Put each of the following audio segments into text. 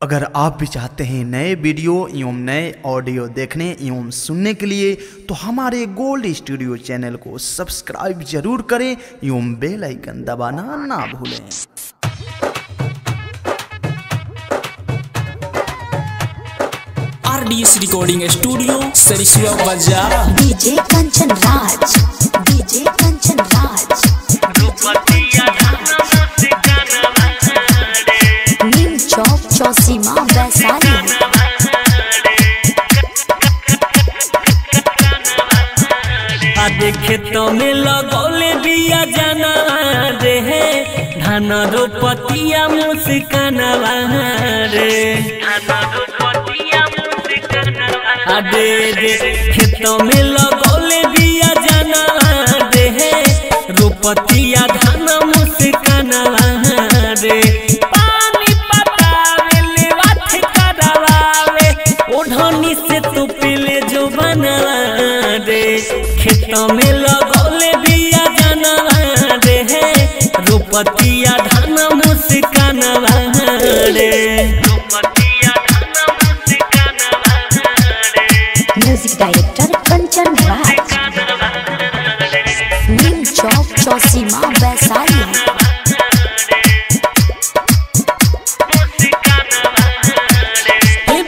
अगर आप भी चाहते हैं नए वीडियो एवं नए ऑडियो देखने एवं सुनने के लिए तो हमारे गोल्ड स्टूडियो चैनल को सब्सक्राइब जरूर करें एवं बेल आइकन दबाना ना भूलें। RDS रिकॉर्डिंग स्टूडियो सरिसुआ बाजार। डीजे कंचन राज, डीजे कंचन राज, नीम चौक चौसीमा वैशाली। आधे खेतों में लगौले बिया जाना रे है, धान रोपतिया मुस्कानवा रे। आधे खेतों में लगौले बिया जाना रे है, रोपतिया धान मुस्कानवा रे। पानी पटावे ले वाथ करावे, ओढ़नी से तू पीले जो बनवा रे। खेतों में लगौले बिया जाना रे है, रोपतिया धान मुस्कानवा रे। म्यूजिक डायरेक्टर कंचन राज, नीम चौक चौसीमा वैशाली।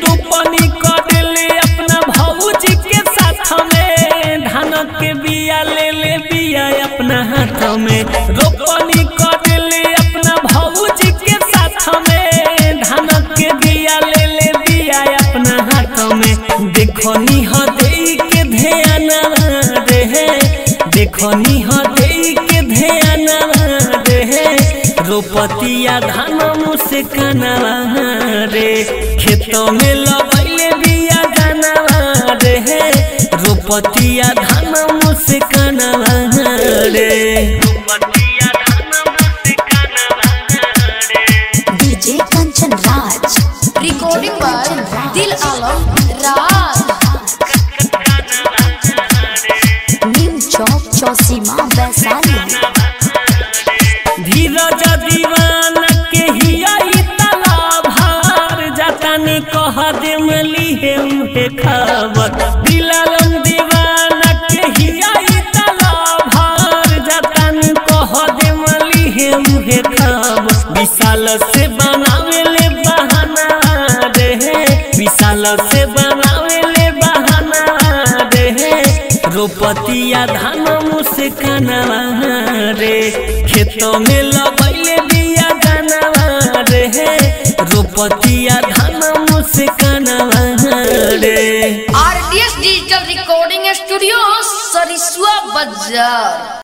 रोपनी करेले अपना भौजी के साथ में, धान के बिया ले ले बिया अपना हाथ में। रोपनी करेले अपना भौजी के साथ में, धान के बिया ले ले बिया अपना हाथ में। देखो निह दे के ध्यान रे है, देखो निह दे के ध्यान रे है, रोपतिया धान मुस्कानवा रे। खेतों में लगैले बिया जानवा रे है, रोपतिया धान मुस्कानवा रे। DJ Kanchan Raj, recording by Dil Alam राज, नीम चौक चौसीमा वैशाली। धीरज दीवाना के हिया तलाभार, जातानी कह दे मली है उहे खबर। दिलालम दीवाना के हिया तलाभार, जातानी कह दे मली है उहे खबर। विशाल से बनावे ले बहाना रे है, विशाल से बनावे ले बहाना रे है, रोपतिया धान मुस्कानवा रे। खेतों में लगैले बिया जानवा रे है, रोपतिया धान मुस्कानवा रे। RDS digital recording studio Sarisua बाजार।